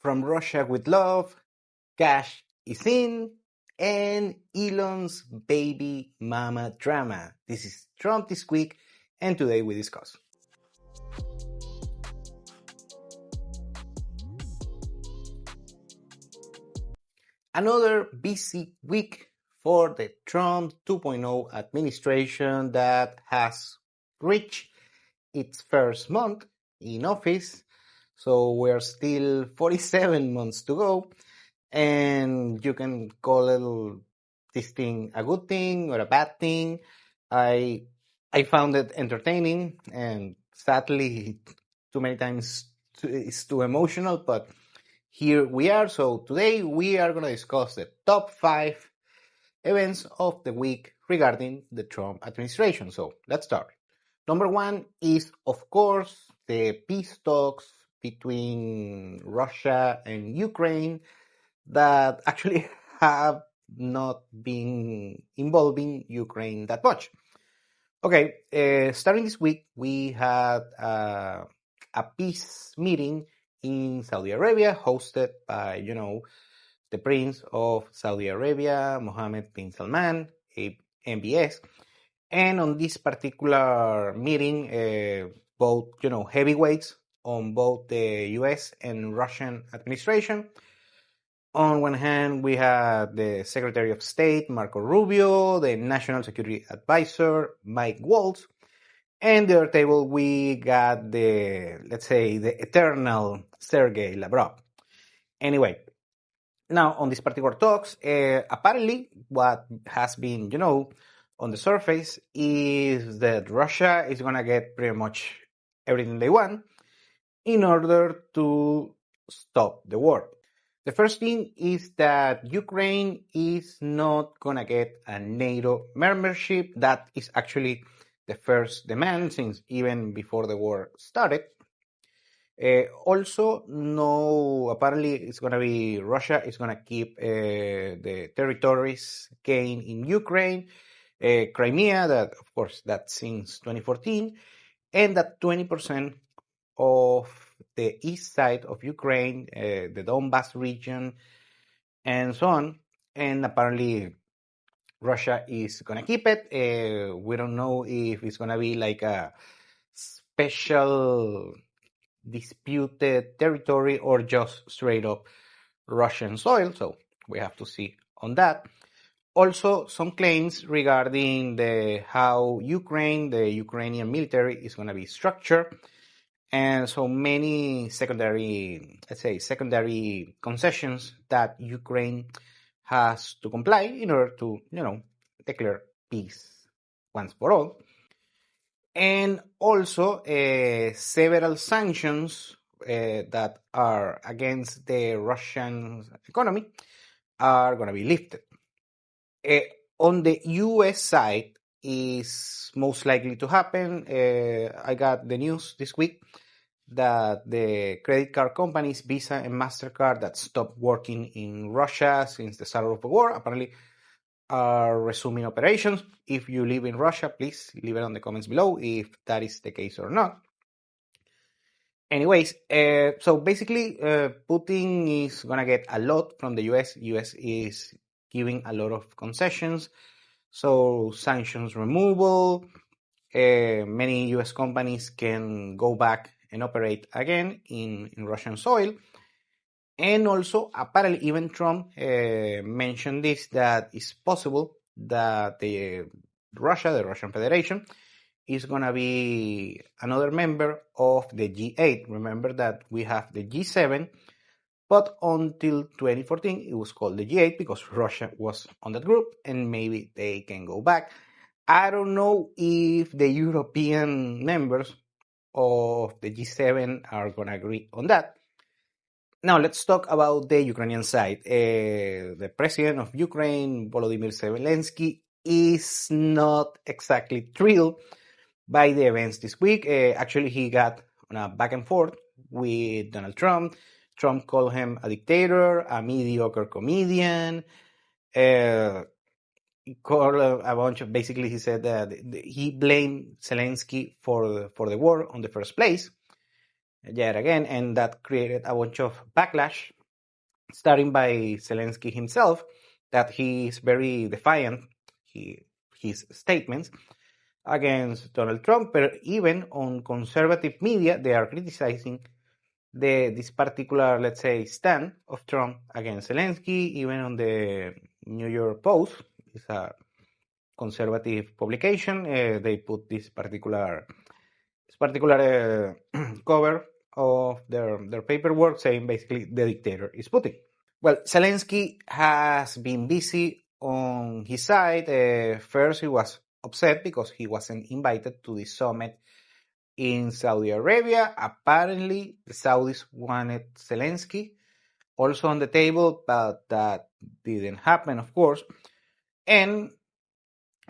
From Russia with Love, Kash is in, and Elon's baby mama drama. This is Trump This Week, and today we discuss. Another busy week for the Trump 2.0 administration that has reached its first month in office. So we're still 47 months to go, and you can call this thing a good thing or a bad thing. I found it entertaining, and sadly, too many times it's too emotional, but here we are. So today we are going to discuss the top 5 events of the week regarding the Trump administration. So let's start. Number 1 is, of course, the peace talks between Russia and Ukraine that actually have not been involving Ukraine that much. Okay, starting this week, we had a peace meeting in Saudi Arabia hosted by, the Prince of Saudi Arabia, Mohammed bin Salman, MBS. And on this particular meeting, both, heavyweights on both the US and Russian administration. On one hand, we had the Secretary of State, Marco Rubio, the National Security Advisor, Mike Waltz, and the other table, we got the eternal Sergei Lavrov. Anyway, now on these particular talks, apparently what has been, on the surface is that Russia is going to get pretty much everything they want in order to stop the war. The first thing is that Ukraine is not going to get a NATO membership. That is actually the first demand since even before the war started. Also, no, apparently it's going to be Russia is going to keep the territories gained in Ukraine, Crimea, that of course that's since 2014, and that 20% of the east side of Ukraine, the Donbas region, and so on. And apparently Russia is going to keep it. We don't know if it's going to be like a special disputed territory or just straight up Russian soil. So we have to see on that. Also, some claims regarding how the Ukrainian military is going to be structured. And so many secondary concessions that Ukraine has to comply in order to, declare peace once for all. And also several sanctions that are against the Russian economy are going to be lifted. On the US side is most likely to happen. I got the news this week that the credit card companies, Visa and MasterCard, that stopped working in Russia since the start of the war, apparently are resuming operations. If you live in Russia, please leave it on the comments below if that is the case or not. Anyways, so basically, Putin is going to get a lot from the US. US is giving a lot of concessions. So sanctions removal, many US companies can go back and operate again in Russian soil. And also, apparently, even Trump mentioned this, that it's possible that the Russian Federation, is going to be another member of the G8. Remember that we have the G7, but until 2014, it was called the G8 because Russia was on that group, and maybe they can go back. I don't know if the European members of the G7 are going to agree on that. Now, let's talk about the Ukrainian side. The president of Ukraine, Volodymyr Zelensky, is not exactly thrilled by the events this week. Actually, he got on a back and forth with Donald Trump. Trump called him a dictator, a mediocre comedian. He called a bunch of, basically he said that he blamed Zelensky for the war on the first place. yet again, and that created a bunch of backlash, starting by Zelensky himself, that he is very defiant, his statements against Donald Trump, but even on conservative media, they are criticizing this particular, let's say, stand of Trump against Zelensky. Even on the New York Post, it's a conservative publication, they put this particular cover of their paperwork saying basically the dictator is Putin. Well, Zelensky has been busy on his side. First, he was upset because he wasn't invited to the summit in Saudi Arabia. Apparently, the Saudis wanted Zelensky also on the table, but that didn't happen, of course. And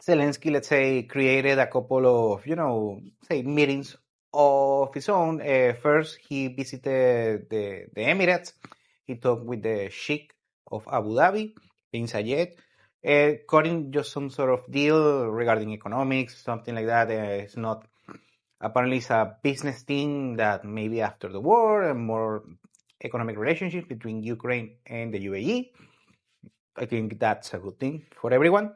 Zelensky, let's say, created a couple of, say, meetings of his own. First, he visited the Emirates. He talked with the Sheikh of Abu Dhabi, Bin Zayed, cutting just some sort of deal regarding economics, something like that. It's not, apparently, it's a business thing that maybe after the war and more economic relationship between Ukraine and the UAE. I think that's a good thing for everyone.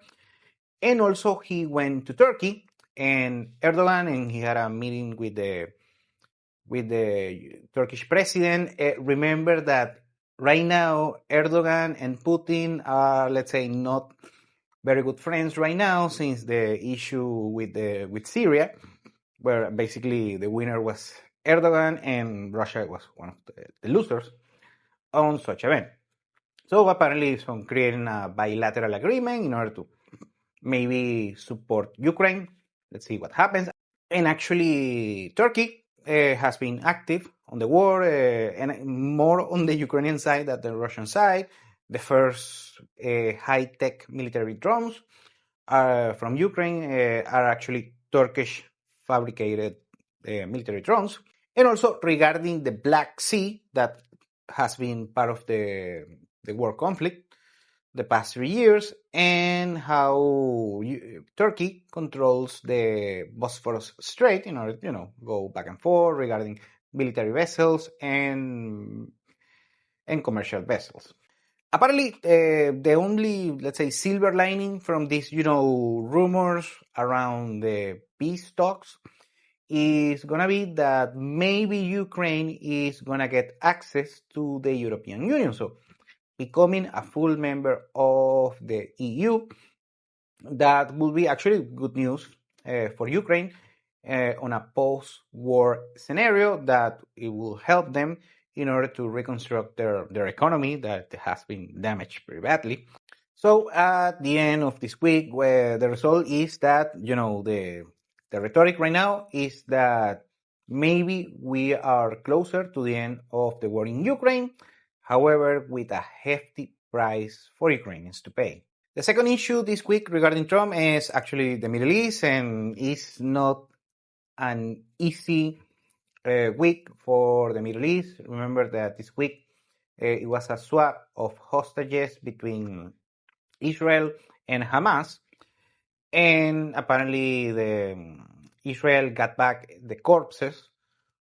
And also he went to Turkey and Erdogan, and he had a meeting with the Turkish president. Remember that right now Erdogan and Putin are, let's say, not very good friends right now since the issue with Syria, where basically the winner was Erdogan and Russia was one of the losers on such event. So apparently, some creating a bilateral agreement in order to maybe support Ukraine. Let's see what happens. And actually, Turkey has been active on the war and more on the Ukrainian side than the Russian side. The first high-tech military drones from Ukraine are actually Turkish fabricated military drones. And also regarding the Black Sea, that has been part of the war conflict the past 3 years, and how Turkey controls the Bosphorus Strait in order to, go back and forth regarding military vessels and commercial vessels. Apparently, the only, let's say, silver lining from these, rumors around the peace talks is gonna be that maybe Ukraine is gonna get access to the European Union. So becoming a full member of the EU, that will be actually good news for Ukraine on a post-war scenario, that it will help them in order to reconstruct their economy that has been damaged pretty badly. So at the end of this week, where the result is that, the rhetoric right now is that maybe we are closer to the end of the war in Ukraine, however, with a hefty price for Ukrainians to pay. The second issue this week regarding Trump is actually the Middle East, and it's not an easy week for the Middle East. Remember that this week it was a swap of hostages between Israel and Hamas, and apparently Israel got back the corpses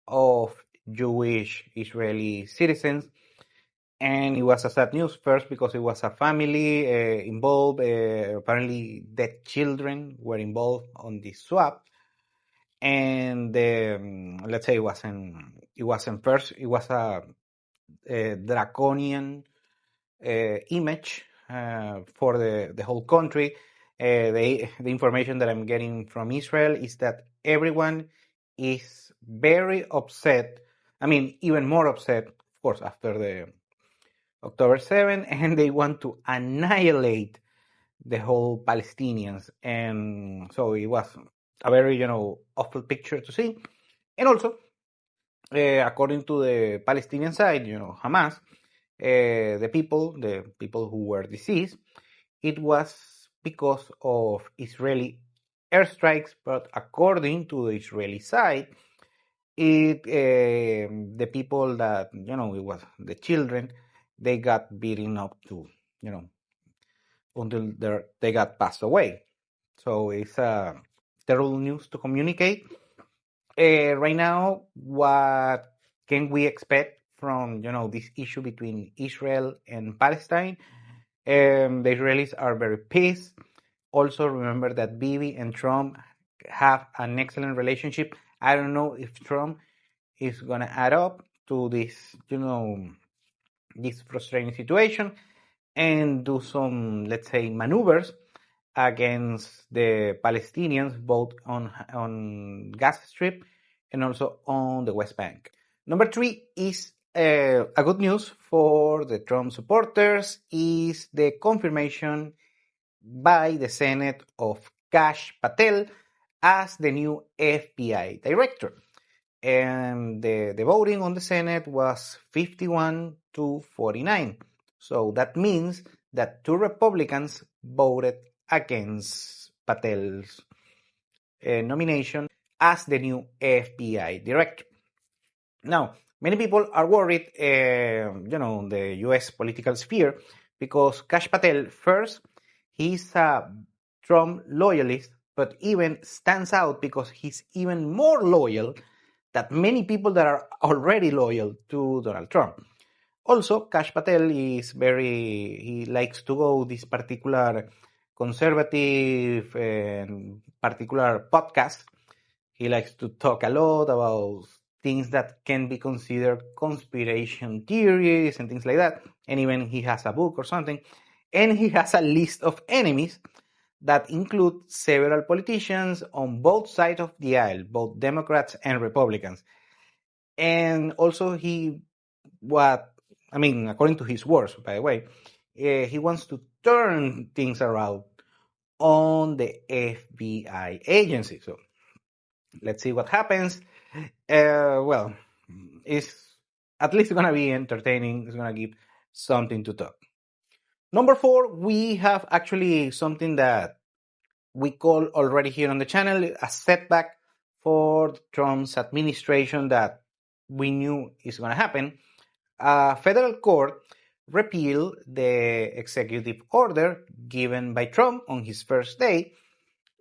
of Jewish Israeli citizens, and it was a sad news, first because it was a family involved. Apparently dead children were involved on this swap, and let's say it wasn't first, it was a draconian image for the whole country. The information that I'm getting from Israel is that everyone is very upset. I mean, even more upset, of course, after the October 7, and they want to annihilate the whole Palestinians. And so it was a very, awful picture to see. And also, according to the Palestinian side, Hamas, the people who were deceased, it was because of Israeli airstrikes, but according to the Israeli side, the people that, it was the children, they got beaten up to, until they got passed away. So it's terrible news to communicate. Right now, what can we expect from this issue between Israel and Palestine? The Israelis are very pissed. Also, remember that Bibi and Trump have an excellent relationship. I don't know if Trump is gonna add up to this frustrating situation and do some, let's say, maneuvers against the Palestinians, both on Gaza Strip and also on the West Bank. Number three is a good news for the Trump supporters is the confirmation by the Senate of Kash Patel as the new FBI director. And the voting on the Senate was 51 to 49. So that means that two Republicans voted against Patel's nomination as the new FBI director. Now, many people are worried, the US political sphere, because Kash Patel, first, he's a Trump loyalist, but even stands out because he's even more loyal than many people that are already loyal to Donald Trump. Also, Kash Patel he likes to go this particular conservative and particular podcast. He likes to talk a lot about things that can be considered conspiracy theories and things like that. And even he has a book or something. And he has a list of enemies that include several politicians on both sides of the aisle, both Democrats and Republicans. And also according to his words, by the way, he wants to turn things around on the FBI agency. So let's see what happens. It's at least going to be entertaining. It's going to give something to talk. Number 4, we have actually something that we call already here on the channel a setback for Trump's administration that we knew is going to happen. A federal court repealed the executive order given by Trump on his first day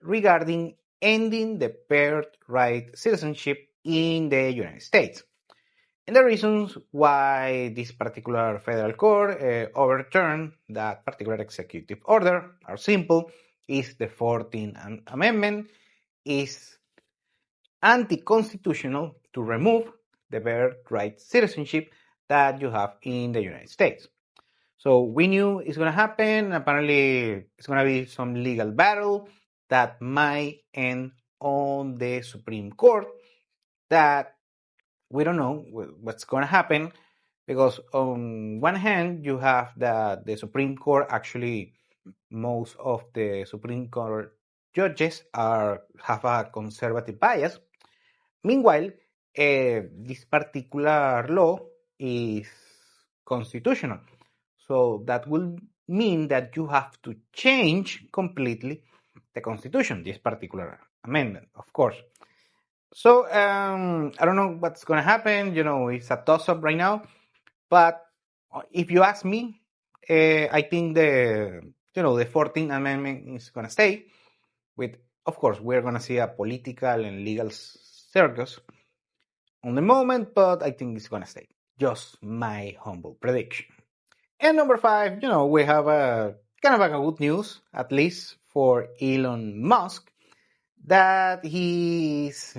regarding ending the birthright citizenship in the United States. And the reasons why this particular federal court overturned that particular executive order are simple. Is the 14th Amendment is anti-constitutional to remove the birthright citizenship that you have in the United States. So we knew it's going to happen. Apparently, it's going to be some legal battle that might end on the Supreme Court that we don't know what's going to happen because on one hand, you have the Supreme Court. Actually, most of the Supreme Court judges have a conservative bias. Meanwhile, this particular law is constitutional. So that will mean that you have to change completely the Constitution, this particular amendment, of course. So I don't know what's going to happen. It's a toss-up right now. But if you ask me, I think the 14th Amendment is going to stay. Of course, we're going to see a political and legal circus on the moment, but I think it's going to stay. Just my humble prediction. And number 5, we have a kind of a good news, at least for Elon Musk, that this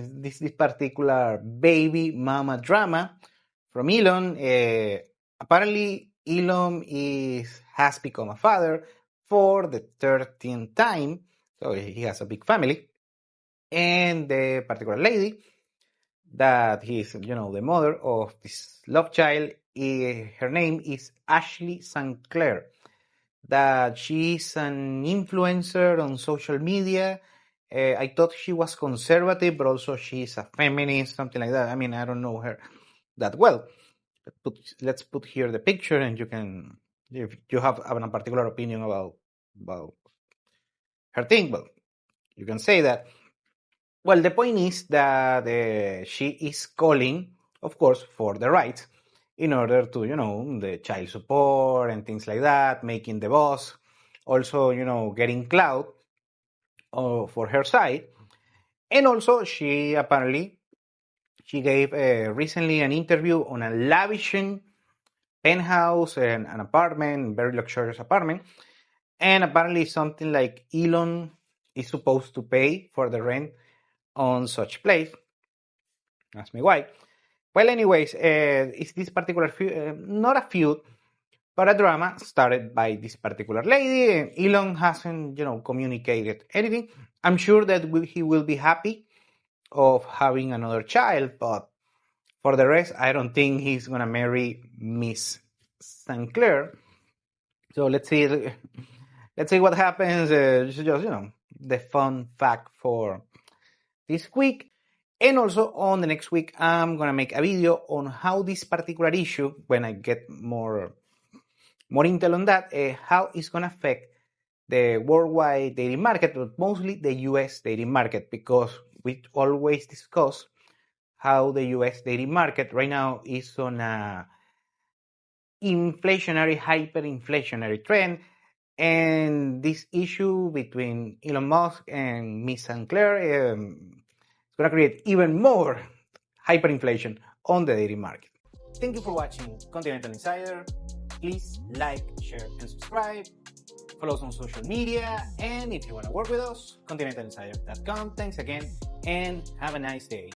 particular baby mama drama from Elon. Apparently, Elon has become a father for the 13th time, so he has a big family. And the particular lady that he's, the mother of this love child, her name is Ashley St. Clair. That she's an influencer on social media. I thought she was conservative, but also she's a feminist, something like that. I mean, I don't know her that well. Let's put here the picture, and you can, if you have a particular opinion about her thing, well, you can say that. Well, the point is that she is calling, of course, for the rights in order to, the child support and things like that, making the boss, also, getting clout for her side. And also, she apparently, She gave recently an interview on a lavishing penthouse and an apartment, very luxurious apartment. And apparently something like Elon is supposed to pay for the rent on such place. Ask me why. Well, anyways, it's this particular not a feud, but a drama started by this particular lady. And Elon hasn't, communicated anything. I'm sure that he will be happy of having another child, but for the rest, I don't think he's gonna marry Miss Sinclair. So let's see. Let's see what happens. Just the fun fact for this week. And also on the next week, I'm gonna make a video on how this particular issue, when I get more intel on that, how it's gonna affect the worldwide dating market, but mostly the US dating market, because we always discuss how the US dating market right now is on a inflationary, hyperinflationary trend. And this issue between Elon Musk and Miss Sinclair is going to create even more hyperinflation on the dating market. Thank you for watching Continental Insider. Please like, share, and subscribe. Follow us on social media. And if you want to work with us, continentalinsider.com. Thanks again, and have a nice day.